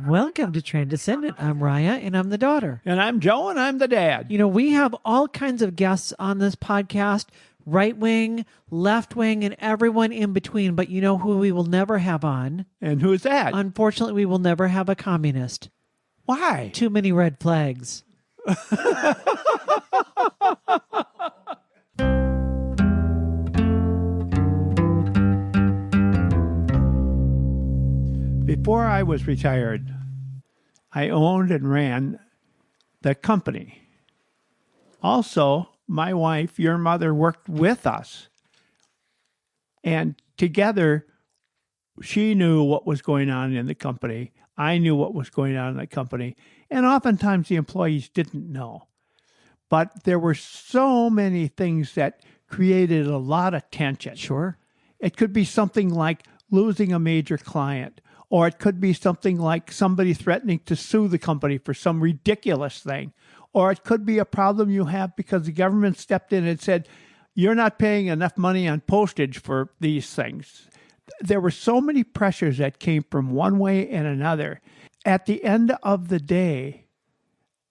Welcome to Transcendent. I'm Raya, and I'm the daughter. And I'm Joe, and I'm the dad. You know, we have all kinds of guests on this podcast, right wing, left wing, and everyone in between. But you know who we will never have on? And who's that? Unfortunately, we will never have a communist. Why? Too many red flags. Before I was retired, I owned and ran the company. Also, my wife, your mother, worked with us. And together, she knew what was going on in the company. I knew what was going on in the company. And oftentimes the employees didn't know. But there were so many things that created a lot of tension. Sure. It could be something like losing a major client, or it could be something like somebody threatening to sue the company for some ridiculous thing, or it could be a problem you have because the government stepped in and said, you're not paying enough money on postage for these things. There were so many pressures that came from one way and another. At the end of the day,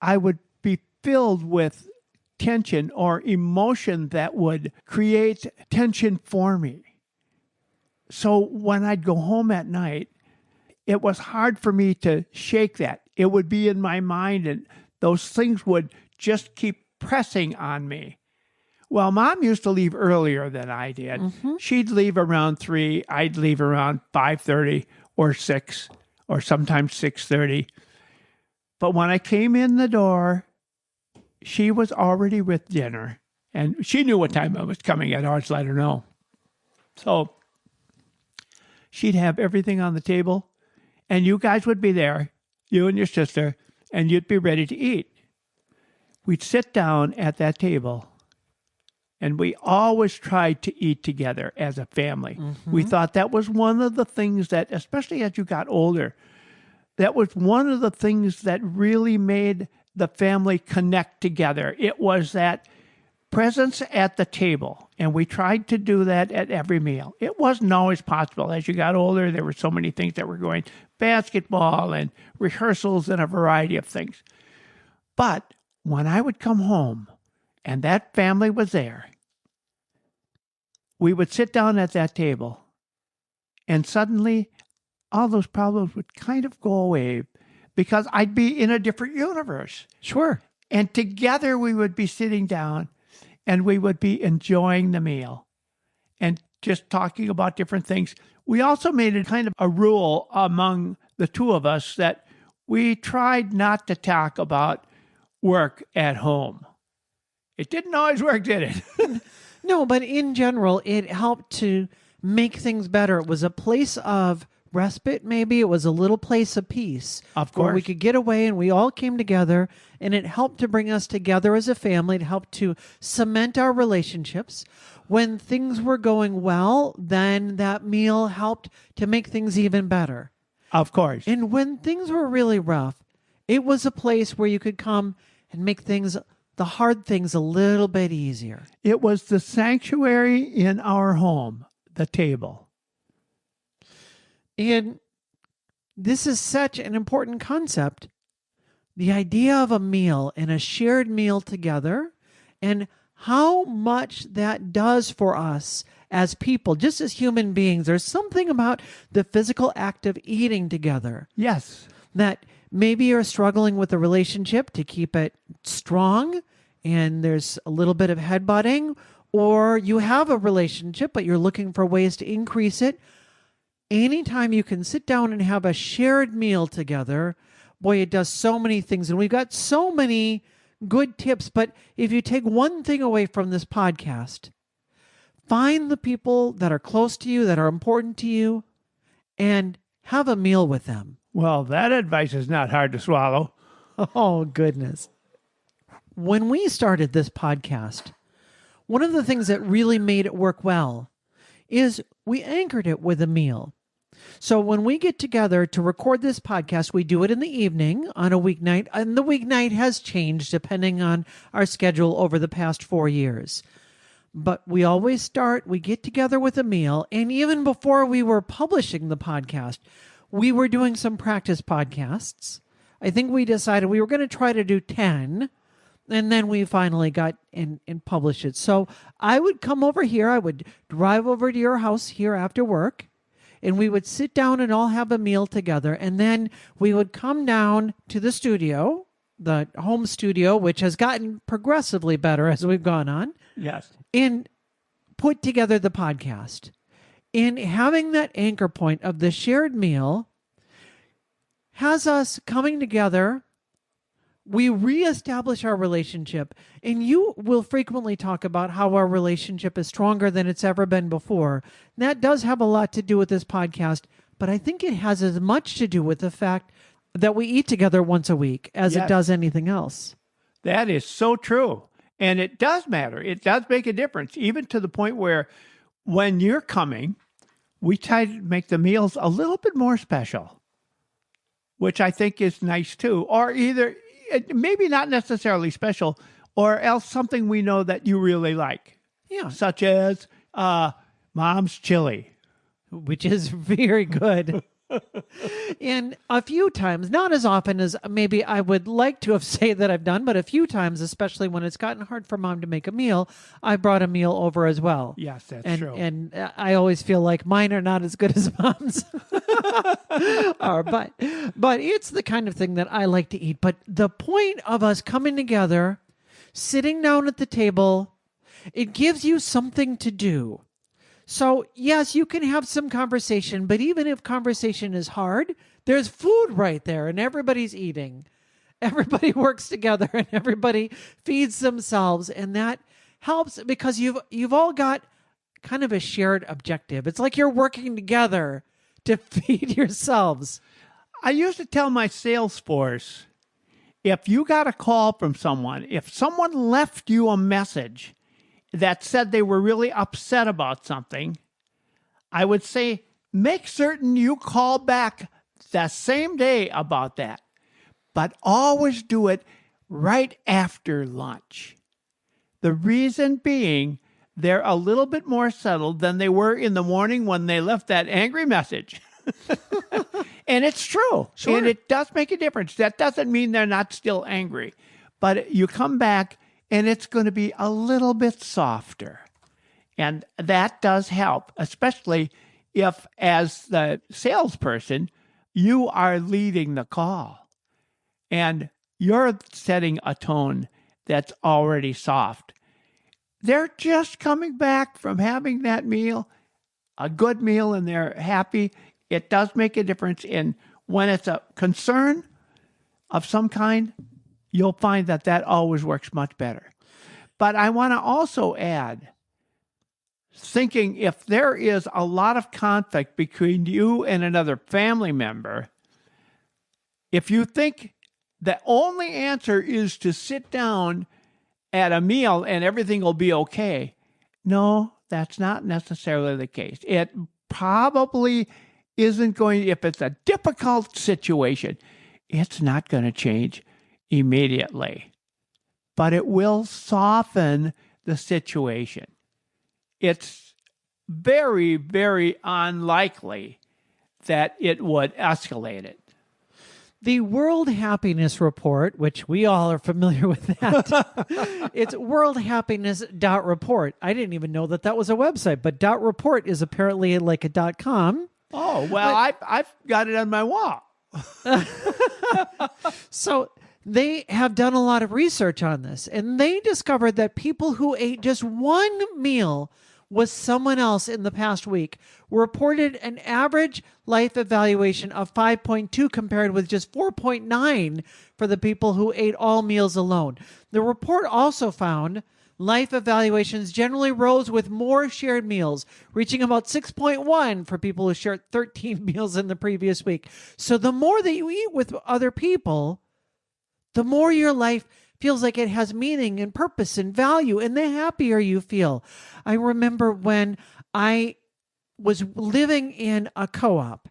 I would be filled with tension or emotion that would create tension for me. So when I'd go home at night, it was hard for me to shake that. It would be in my mind, and those things would just keep pressing on me. Well, Mom used to leave earlier than I did. Mm-hmm. She'd leave around 3. I'd leave around 5:30 or 6, or sometimes 6:30. But when I came in the door, she was already with dinner, and she knew what time I was coming. I'd always let her know. So she'd have everything on the table, and you guys would be there, you and your sister, and you'd be ready to eat. We'd sit down at that table, and we always tried to eat together as a family. Mm-hmm. We thought that was one of the things that, especially as you got older, that was one of the things that really made the family connect together. It was that presence at the table, and we tried to do that at every meal. It wasn't always possible. As you got older, there were so many things that were going, basketball and rehearsals and a variety of things. But when I would come home and that family was there, we would sit down at that table, and suddenly all those problems would kind of go away because I'd be in a different universe. Sure. And together we would be sitting down, and we would be enjoying the meal and just talking about different things. We also made it kind of a rule among the two of us that we tried not to talk about work at home. It didn't always work, did it? No, but in general, it helped to make things better. It was a place of respite, maybe. It was a little place of peace. Of course. Where we could get away, and we all came together, and it helped to bring us together as a family. It helped to cement our relationships. When things were going well, then that meal helped to make things even better. Of course. And when things were really rough, it was a place where you could come and make things, the hard things, a little bit easier. It was the sanctuary in our home, the table. And this is such an important concept. The idea of a meal and a shared meal together, and how much that does for us as people, just as human beings. There's something about the physical act of eating together. Yes. That maybe you're struggling with a relationship to keep it strong, and there's a little bit of headbutting, or you have a relationship, but you're looking for ways to increase it. Anytime you can sit down and have a shared meal together, boy, it does so many things. And we've got so many good tips. But if you take one thing away from this podcast, find the people that are close to you, that are important to you, and have a meal with them. Well, that advice is not hard to swallow. Oh, goodness. When we started this podcast, one of the things that really made it work well is we anchored it with a meal. So when we get together to record this podcast, we do it in the evening on a weeknight, and the weeknight has changed depending on our schedule over the past 4 years. But we always we get together with a meal, and even before we were publishing the podcast, we were doing some practice podcasts. I think we decided we were going to try to do 10, and then we finally got and published it. So I would come over here. I would drive over to your house here after work, and we would sit down and all have a meal together. And then we would come down to the studio, the home studio, which has gotten progressively better as we've gone on, Yes. and put together the podcast. And having that anchor point of the shared meal has us coming together. We reestablish our relationship, and you will frequently talk about how our relationship is stronger than it's ever been before. That does have a lot to do with this podcast, but I think it has as much to do with the fact that we eat together once a week as it Yes. does anything else. That is so true. And it does matter. It does make a difference, even to the point where when you're coming, we try to make the meals a little bit more special, which I think is nice too. Or either maybe not necessarily special, or else something we know that you really like, Yeah, such as Mom's chili. which is very good. And a few times, not as often as maybe I would like to have said that I've done, but a few times, especially when it's gotten hard for Mom to make a meal, I brought a meal over as well. Yes, that's and, true. And I always feel like mine are not as good as Mom's are, but it's the kind of thing that I like to eat. But the point of us coming together, sitting down at the table, it gives you something to do. So, yes, you can have some conversation, but even if conversation is hard, there's food right there and everybody's eating. Everybody works together and everybody feeds themselves, and that helps because you've all got kind of a shared objective. It's like you're working together to feed yourselves. I used to tell my sales force, if you got a call from someone, if someone left you a message that said they were really upset about something, I would say, make certain you call back the same day about that, but always do it right after lunch. The reason being, they're a little bit more settled than they were in the morning when they left that angry message. And it's true. Sure. And it does make a difference. That doesn't mean they're not still angry, but you come back and it's going to be a little bit softer. And that does help, especially if, as the salesperson, you are leading the call and you're setting a tone that's already soft. They're just coming back from having that meal, a good meal, and they're happy. It does make a difference. And when it's a concern of some kind, you'll find that that always works much better. But I want to also add, thinking if there is a lot of conflict between you and another family member, if you think the only answer is to sit down at a meal and everything will be okay, no, that's not necessarily the case. It probably isn't going, if it's a difficult situation, it's not going to change immediately, but it will soften the situation. It's very, very unlikely that it would escalate it. The World Happiness Report, which we all are familiar with that, it's worldhappiness.report. I didn't even know that that was a website, but .report is apparently like a .com. Oh, well, I've got it on my wall. So they have done a lot of research on this, and they discovered that people who ate just one meal with someone else in the past week reported an average life evaluation of 5.2 compared with just 4.9 for the people who ate all meals alone. The report also found life evaluations generally rose with more shared meals, reaching about 6.1 for people who shared 13 meals in the previous week. So the more that you eat with other people, the more your life feels like it has meaning and purpose and value, and the happier you feel. I remember when I was living in a co-op.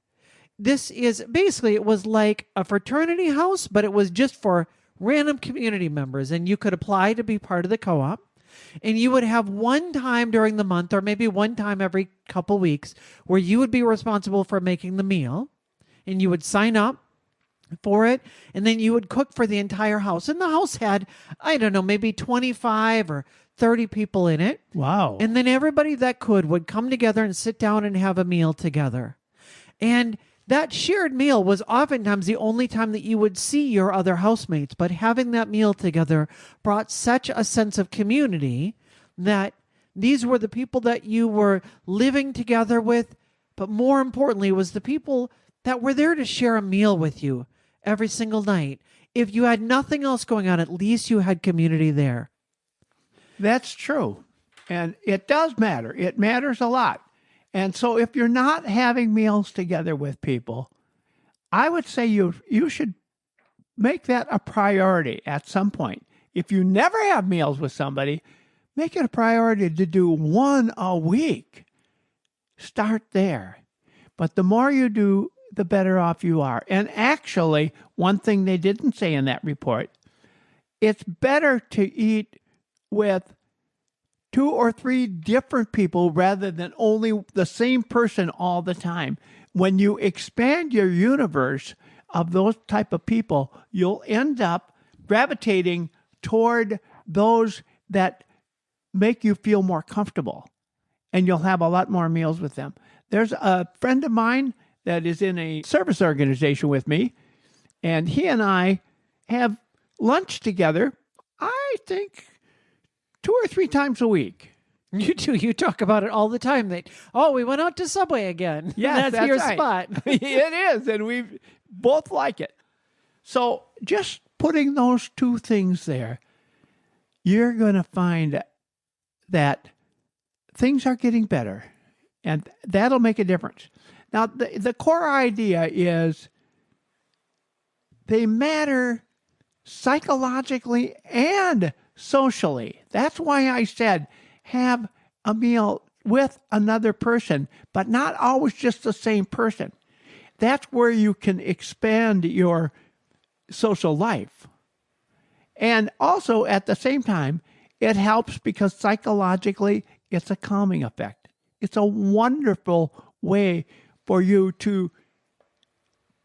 This is basically, it was like a fraternity house, but it was just for random community members, and you could apply to be part of the co-op. And you would have one time during the month, or maybe one time every couple weeks, where you would be responsible for making the meal. and you would sign up for it, and then you would cook for the entire house. And the house had, I don't know, maybe 25 or 30 people in it. Wow. And then everybody that could would come together and sit down and have a meal together. And that shared meal was oftentimes the only time that you would see your other housemates. But having that meal together brought such a sense of community that these were the people that you were living together with. But more importantly, was the people that were there to share a meal with you every single night. If you had nothing else going on, at least you had community there. That's true. And it does matter. It matters a lot. And so if you're not having meals together with people, I would say you should make that a priority at some point. If you never have meals with somebody, make it a priority to do one a week. Start there. But the more you do, the better off you are. And actually, one thing they didn't say in that report, it's better to eat with 2 or 3 different people rather than only the same person all the time. When you expand your universe of those type of people, you'll end up gravitating toward those that make you feel more comfortable, and you'll have a lot more meals with them. There's a friend of mine that is in a service organization with me, and he and I have lunch together, I think 2 or 3 times a week. You do. You talk about it all the time. That, we went out to Subway again. Yes, that's your right. spot. It is, and we both like it. So just putting those 2 things there, you're going to find that things are getting better, and that'll make a difference. Now, the core idea is they matter psychologically and socially. That's why I said have a meal with another person, but not always just the same person. That's where you can expand your social life. And also, at the same time, it helps because psychologically, it's a calming effect. It's a wonderful way for you to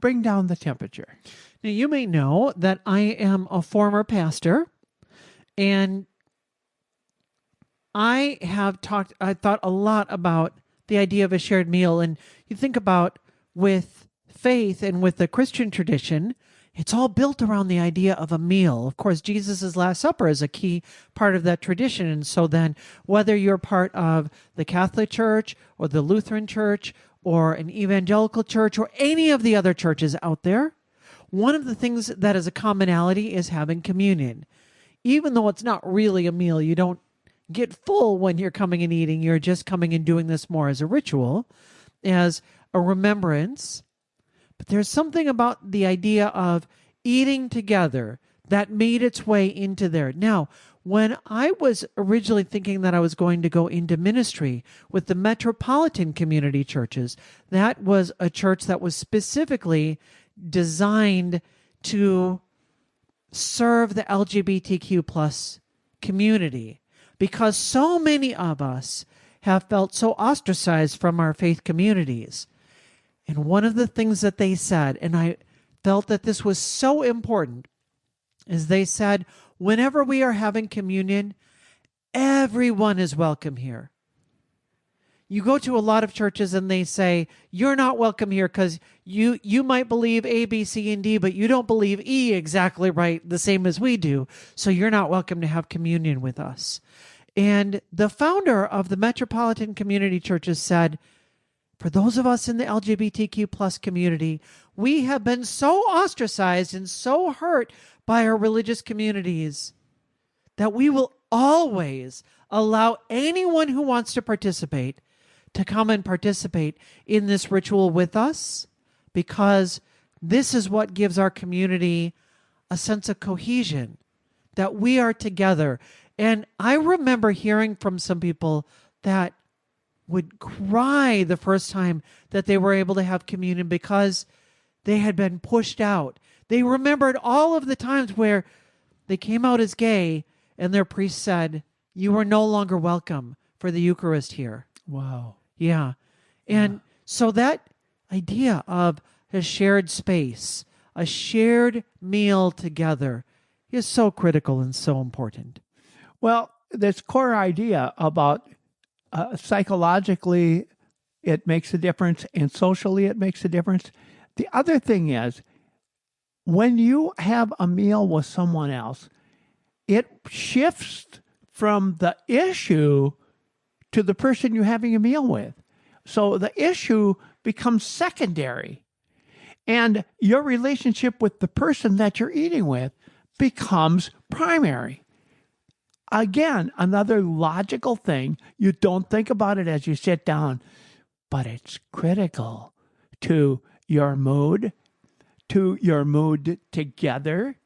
bring down the temperature. Now, you may know that I am a former pastor, and I thought a lot about the idea of a shared meal. And you think about with faith and with the Christian tradition, it's all built around the idea of a meal. Of course, Jesus' Last Supper is a key part of that tradition. And so then whether you're part of the Catholic Church or the Lutheran Church or an evangelical church or any of the other churches out there, one of the things that is a commonality is having communion. Even though it's not really a meal, you don't get full when you're coming and eating. You're just coming and doing this more as a ritual, as a remembrance. But there's something about the idea of eating together that made its way into there. Now, when I was originally thinking that I was going to go into ministry with the metropolitan community churches, that was a church that was specifically designed to serve the LGBTQ plus community, because so many of us have felt so ostracized from our faith communities. And one of the things that they said, and I felt that this was so important, is they said, whenever we are having communion, everyone is welcome here. You go to a lot of churches and they say, you're not welcome here because you might believe A, B, C, and D, but you don't believe E exactly right, the same as we do. So you're not welcome to have communion with us. And the founder of the Metropolitan Community Churches said, for those of us in the LGBTQ plus community, we have been so ostracized and so hurt by our religious communities that we will always allow anyone who wants to participate to come and participate in this ritual with us, because this is what gives our community a sense of cohesion, that we are together. And I remember hearing from some people that would cry the first time that they were able to have communion because they had been pushed out. They remembered all of the times where they came out as gay and their priest said, you are no longer welcome for the Eucharist here. Wow. Yeah. And so that idea of a shared space, a shared meal together is so critical and so important. Well, this core idea about psychologically it makes a difference and socially it makes a difference. The other thing is when you have a meal with someone else, it shifts from the issue to the person you're having a meal with. So the issue becomes secondary, and your relationship with the person that you're eating with becomes primary. Again, another logical thing. You don't think about it as you sit down, but it's critical to your mood together,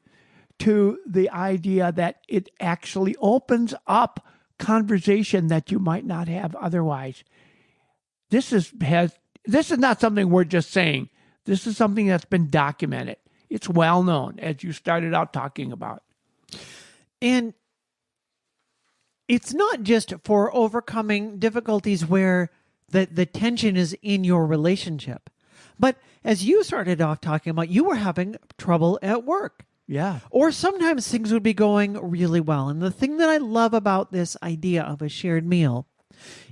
to the idea that it actually opens up conversation that you might not have otherwise. This is not something we're just saying. This is something that's been documented. It's well known, as you started out talking about. And it's not just for overcoming difficulties where the tension is in your relationship. But as you started off talking about, you were having trouble at work. Yeah. Or sometimes things would be going really well. And the thing that I love about this idea of a shared meal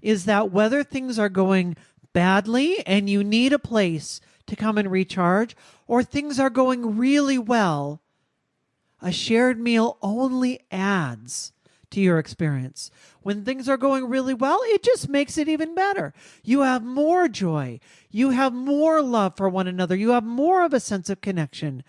is that whether things are going badly and you need a place to come and recharge, or things are going really well, a shared meal only adds to your experience. When things are going really well, it just makes it even better. You have more joy. You have more love for one another. You have more of a sense of connection.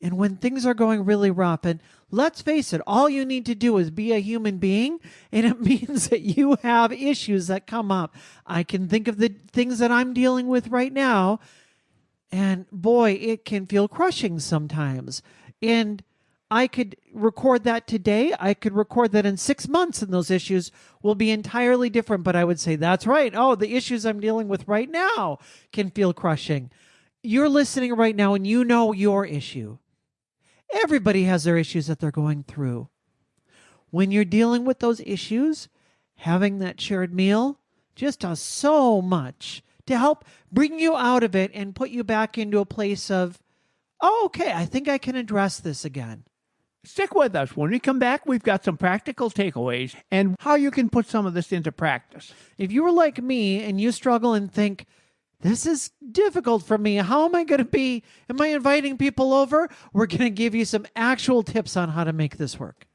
And when things are going really rough, and let's face it, all you need to do is be a human being, and it means that you have issues that come up. I can think of the things that I'm dealing with right now, and boy, it can feel crushing sometimes. And I could record that today. I could record that in 6 months, and those issues will be entirely different. But I would say, that's right. Oh, the issues I'm dealing with right now can feel crushing. You're listening right now, and you know your issue. Everybody has their issues that they're going through. When you're dealing with those issues, having that shared meal just does so much to help bring you out of it and put you back into a place of, oh, okay, I think I can address this again. Stick with us. When we come back, we've got some practical takeaways and how you can put some of this into practice. If you were like me and you struggle and think, this is difficult for me, how am I going to be? Am I inviting people over? We're going to give you some actual tips on how to make this work.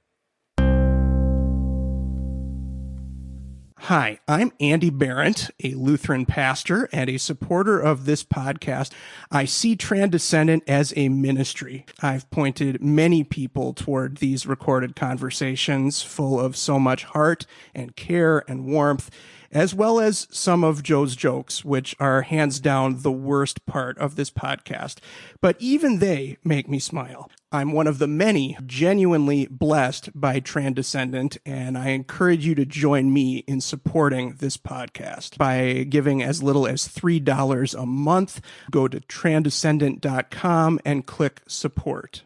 Hi, I'm Andy Barrett, a Lutheran pastor and a supporter of this podcast. I see Transcendent as a ministry. I've pointed many people toward these recorded conversations full of so much heart and care and warmth, as well as some of Joe's jokes, which are hands down the worst part of this podcast. But even they make me smile. I'm one of the many genuinely blessed by Transcendent, and I encourage you to join me in supporting this podcast by giving as little as $3 a month. Go to transcendent.com and click support.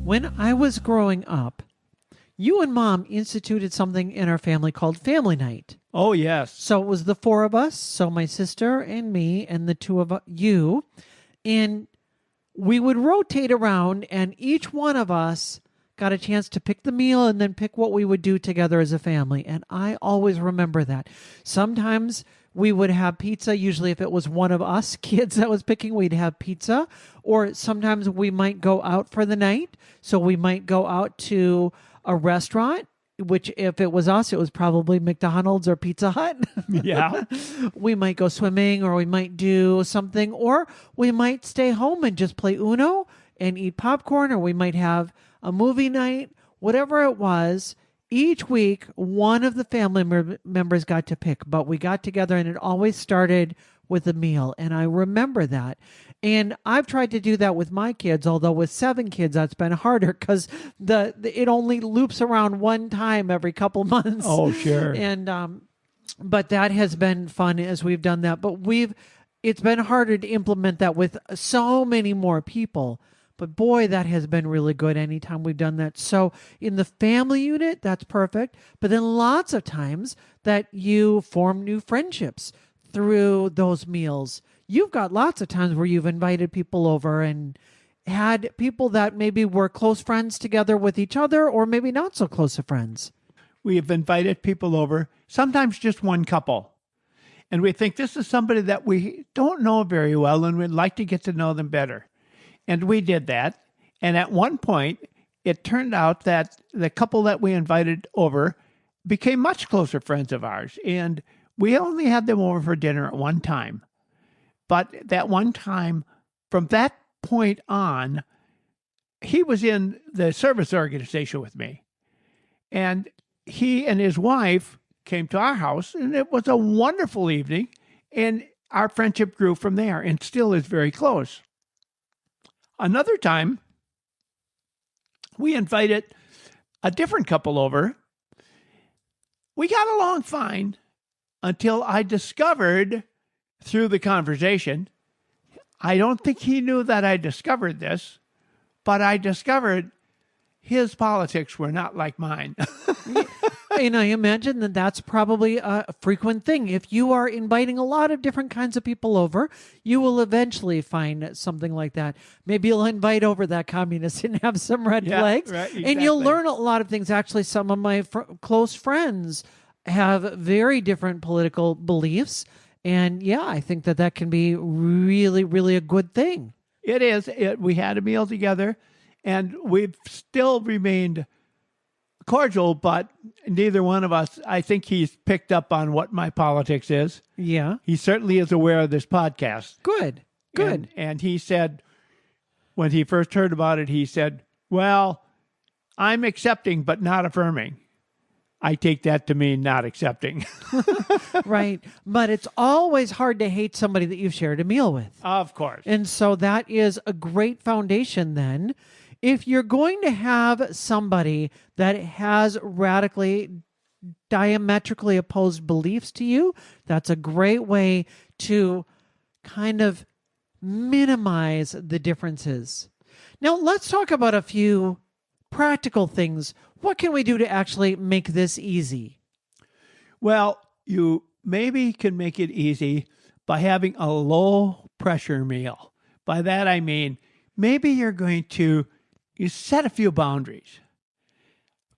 When I was growing up, you and Mom instituted something in our family called Family Night. Oh, yes. So it was the four of us, so my sister and me and the two of you, and we would rotate around, and each one of us got a chance to pick the meal and then pick what we would do together as a family. And I always remember that. Sometimes we would have pizza. Usually if it was one of us kids that was picking, we'd have pizza. Or sometimes we might go out for the night. So we might go out to a restaurant, which if it was us, it was probably McDonald's or Pizza Hut. Yeah. We might go swimming, or we might do something, or we might stay home and just play Uno and eat popcorn, or we might have a movie night, whatever it was. Each week, one of the family members got to pick, but we got together and it always started with a meal. And I remember that. And I've tried to do that with my kids, although with 7 kids, that's been harder because it only loops around one time every couple months. Oh, sure. And, but that has been fun as we've done that. But it's been harder to implement that with so many more people. But boy, that has been really good anytime we've done that. So in the family unit, that's perfect. But then lots of times that you form new friendships through those meals. you've got lots of times where you've invited people over and had people that maybe were close friends together with each other or maybe not so close of friends. We have invited people over, sometimes just one couple. And we think this is somebody that we don't know very well and we'd like to get to know them better. And we did that. And at one point, it turned out that the couple that we invited over became much closer friends of ours. And we only had them over for dinner at one time. But that one time, from that point on, he was in the service organization with me. And he and his wife came to our house, and it was a wonderful evening. And our friendship grew from there and still is very close. Another time, we invited a different couple over. We got along fine until I discovered through the conversation, I don't think he knew that I discovered this, but I discovered his politics were not like mine. And I imagine that that's probably a frequent thing. If you are inviting a lot of different kinds of people over, you will eventually find something like that. Maybe you'll invite over that communist and have some red flags. Right, And you'll exactly. learn a lot of things. Actually, some of my close friends have very different political beliefs. And yeah, I think that that can be really, really a good thing. It is. We had a meal together, and we've still remained cordial, but neither one of us, I think he's picked up on what my politics is. Yeah. He certainly is aware of this podcast. Good. Good. And he said, when he first heard about it, he said, well, I'm accepting, but not affirming. I take that to mean not accepting. Right. But it's always hard to hate somebody that you've shared a meal with. Of course. And so that is a great foundation then. If you're going to have somebody that has radically, diametrically opposed beliefs to you, that's a great way to kind of minimize the differences. Now, let's talk about a few practical things. What can we do to actually make this easy? Well, you maybe can make it easy by having a low pressure meal. By that I mean, maybe you're going to set a few boundaries.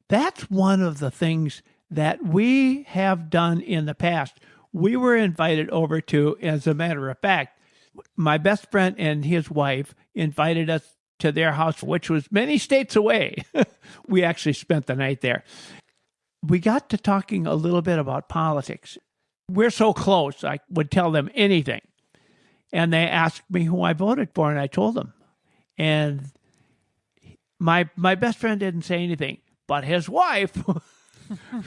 That's one of the things that we have done in the past. We were invited over to, as a matter of fact, my best friend and his wife invited us to their house, which was many states away. We actually spent the night there. We got to talking a little bit about politics. We're so close, I would tell them anything. And they asked me who I voted for, and I told them. And my best friend didn't say anything, but his wife, I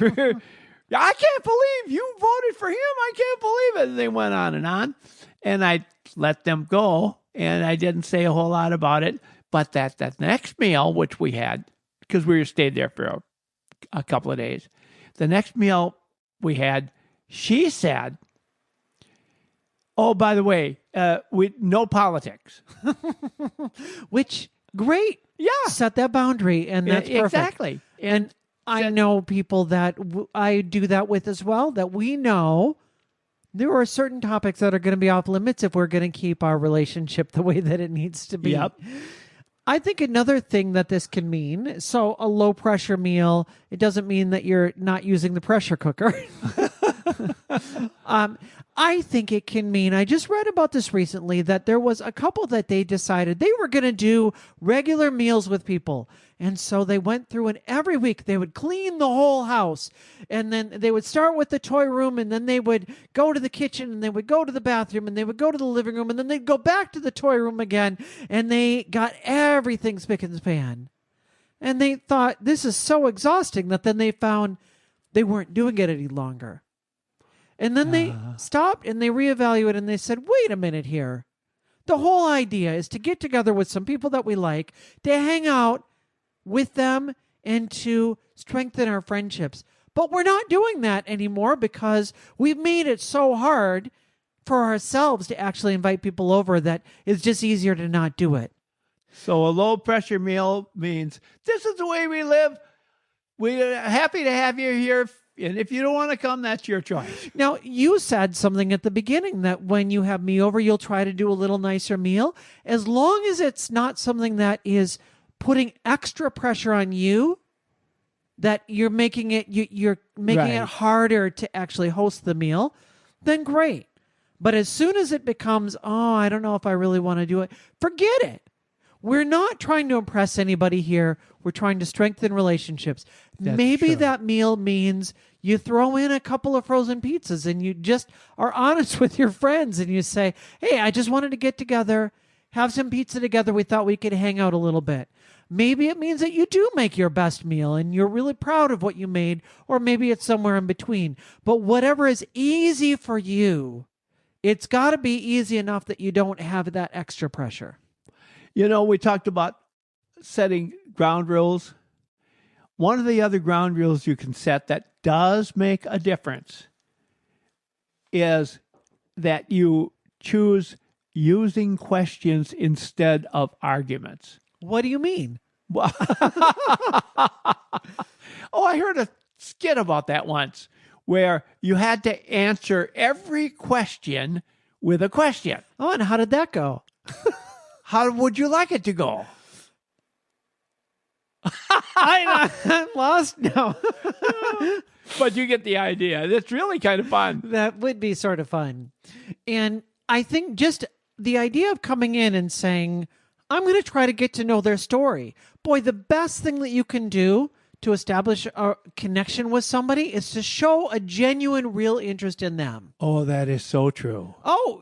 can't believe you voted for him. I can't believe it. And they went on. And I let them go, and I didn't say a whole lot about it. But that next meal, which we had, because we stayed there for a couple of days, the next meal we had, she said, oh, by the way, no politics. Which, great. Yeah. Set that boundary, and that's perfect. Exactly. And I know people that I do that with as well, that we know there are certain topics that are going to be off limits if we're going to keep our relationship the way that it needs to be. Yep. I think another thing that this can mean, so a low pressure meal, it doesn't mean that you're not using the pressure cooker. I think it can mean, I just read about this recently, that there was a couple that they decided they were going to do regular meals with people. And so they went through, and every week they would clean the whole house. And then they would start with the toy room, and then they would go to the kitchen, and they would go to the bathroom, and they would go to the living room, and then they'd go back to the toy room again. And they got everything spick and span. And they thought, this is so exhausting, that then they found they weren't doing it any longer. And then they stopped and they reevaluated, and they said, wait a minute here. The whole idea is to get together with some people that we like, to hang out with them and to strengthen our friendships. But we're not doing that anymore because we've made it so hard for ourselves to actually invite people over that it's just easier to not do it. So a low pressure meal means this is the way we live. We're happy to have you here. And if you don't want to come, that's your choice. Now, you said something at the beginning that when you have me over, you'll try to do a little nicer meal. As long as it's not something that is putting extra pressure on you, that you're making it you're making it Right. harder to actually host the meal, then great. But as soon as it becomes, oh, I don't know if I really want to do it, forget it. We're not trying to impress anybody here. We're trying to strengthen relationships. That's Maybe true. that meal means you throw in a couple of frozen pizzas and you just are honest with your friends and you say, hey, I just wanted to get together, have some pizza together. We thought we could hang out a little bit. Maybe it means that you do make your best meal and you're really proud of what you made, or maybe it's somewhere in between. But whatever is easy for you, it's got to be easy enough that you don't have that extra pressure. You know, we talked about setting ground rules. One of the other ground rules you can set that does make a difference is that you choose using questions instead of arguments. What do you mean? Oh, I heard a skit about that once where you had to answer every question with a question. Oh, and how did that go? How would you like it to go? I'm lost now. But you get the idea. It's really kind of fun. That would be sort of fun. And I think just the idea of coming in and saying, I'm going to try to get to know their story. Boy, the best thing that you can do to establish a connection with somebody is to show a genuine, real interest in them. Oh, that is so true. Oh,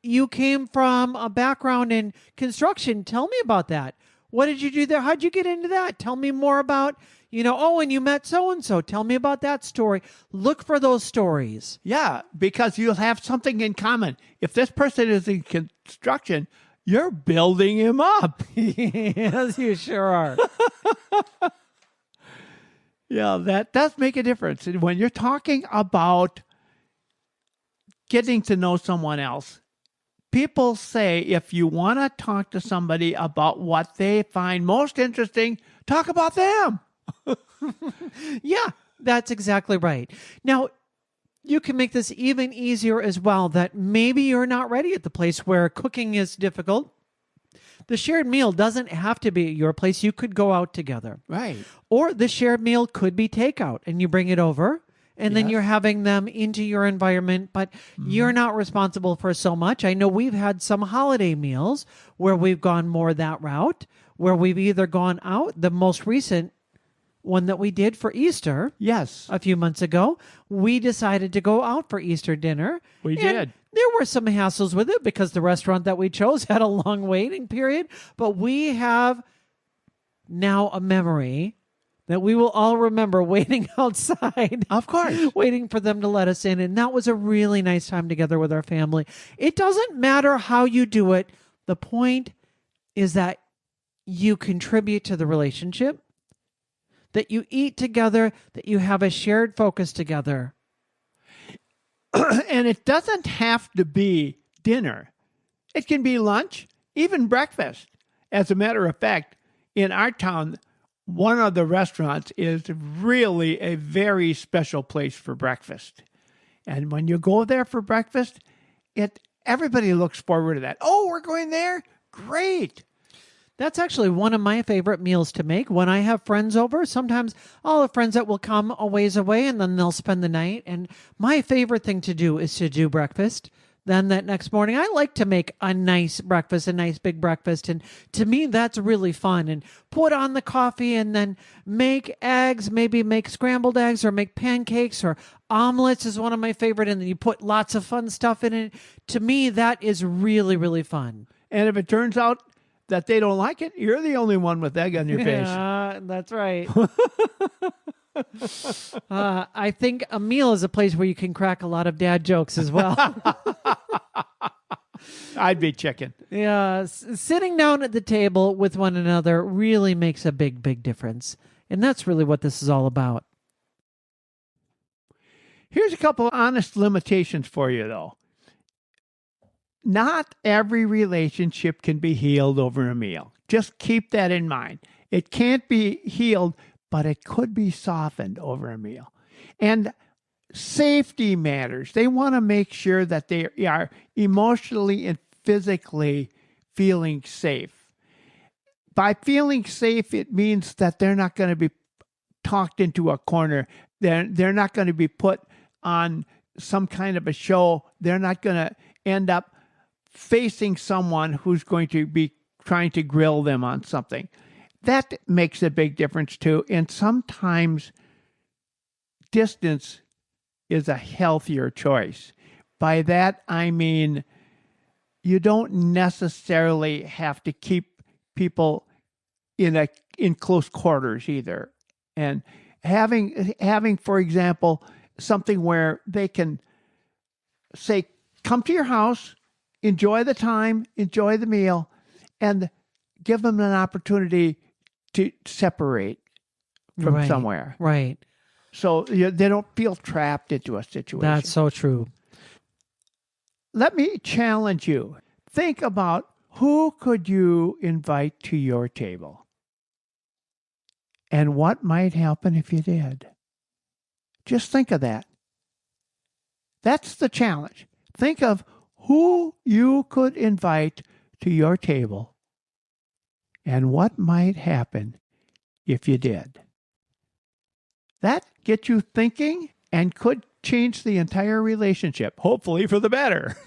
you came from a background in construction. Tell me about that. What did you do there? How'd you get into that? Tell me more about, oh, and you met so-and-so. Tell me about that story. Look for those stories. Yeah, because you'll have something in common. If this person is in construction, you're building him up. Yes, you sure are. Yeah, that does make a difference. And when you're talking about getting to know someone else, people say if you want to talk to somebody about what they find most interesting, talk about them. Yeah, that's exactly right. Now, you can make this even easier as well, that maybe you're not ready at the place where cooking is difficult. The shared meal doesn't have to be at your place. You could go out together. Right. Or the shared meal could be takeout and you bring it over and then Yes. you're having them into your environment, but you're not responsible for so much. I know we've had some holiday meals where we've gone more that route, where we've either gone out. The most recent one that we did for Easter Yes, a few months ago, we decided to go out for Easter dinner. we And did. there were some hassles with it because the restaurant that we chose had a long waiting period, but we have now a memory that we will all remember waiting outside. Of course. Waiting for them to let us in. And that was a really nice time together with our family. It doesn't matter how you do it. The point is that you contribute to the relationship, that you eat together, that you have a shared focus together. And it doesn't have to be dinner. It can be lunch, even breakfast. As a matter of fact, in our town, one of the restaurants is really a very special place for breakfast. And when you go there for breakfast, everybody looks forward to that. Oh, we're going there? Great. That's actually one of my favorite meals to make when I have friends over. Sometimes I'll have friends that will come a ways away and then they'll spend the night. And my favorite thing to do is to do breakfast. Then that next morning, I like to make a nice breakfast, a nice big breakfast. And to me, that's really fun. And put on the coffee and then make eggs, maybe make scrambled eggs or make pancakes or omelets is one of my favorite. And then you put lots of fun stuff in it. To me, that is really, really fun. And if it turns out that they don't like it, you're the only one with egg on your face. Yeah, that's right. I think a meal is a place where you can crack a lot of dad jokes as well. I'd be chicken. Yeah, sitting down at the table with one another really makes a big, big difference. And that's really what this is all about. Here's a couple of honest limitations for you, though. Not every relationship can be healed over a meal. Just keep that in mind. It can't be healed, but it could be softened over a meal. And safety matters. They want to make sure that they are emotionally and physically feeling safe. By feeling safe, it means that they're not going to be talked into a corner. They're not going to be put on some kind of a show. They're not going to end up facing someone who's going to be trying to grill them on something. That makes a big difference too. And sometimes distance is a healthier choice. By that, I mean, you don't necessarily have to keep people in close quarters either. And having, for example, something where they can say, come to your house, enjoy the time, enjoy the meal, and give them an opportunity to separate from Right. somewhere. Right. So they don't feel trapped into a situation. That's so true. Let me challenge you. Think about who could you invite to your table? And what might happen if you did? Just think of that. That's the challenge. Think of who you could invite to your table and what might happen if you did. That gets you thinking and could change the entire relationship, hopefully for the better.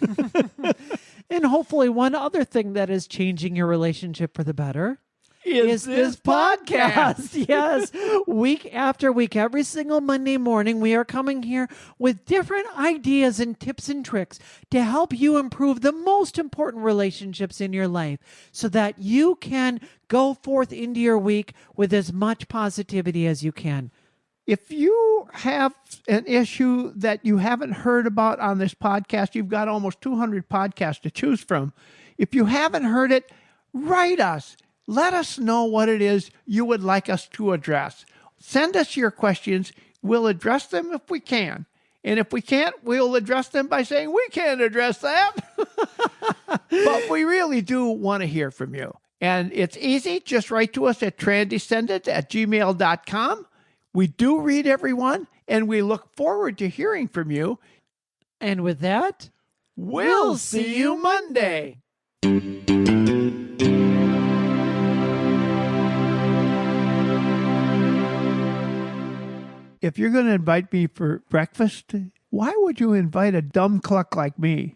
And hopefully one other thing that is changing your relationship for the better Is this podcast. Yes. Week after week, every single Monday morning, we are coming here with different ideas and tips and tricks to help you improve the most important relationships in your life so that you can go forth into your week with as much positivity as you can. If you have an issue that you haven't heard about on this podcast, you've got almost 200 podcasts to choose from. If you haven't heard it, write us. Let us know what it is you would like us to address. Send us your questions. We'll address them if we can. And if we can't, we'll address them by saying we can't address that. But we really do want to hear from you. And it's easy. Just write to us at transcendent@gmail.com. We do read everyone, and we look forward to hearing from you. And with that, We'll see you Monday. If you're going to invite me for breakfast, why would you invite a dumb cluck like me?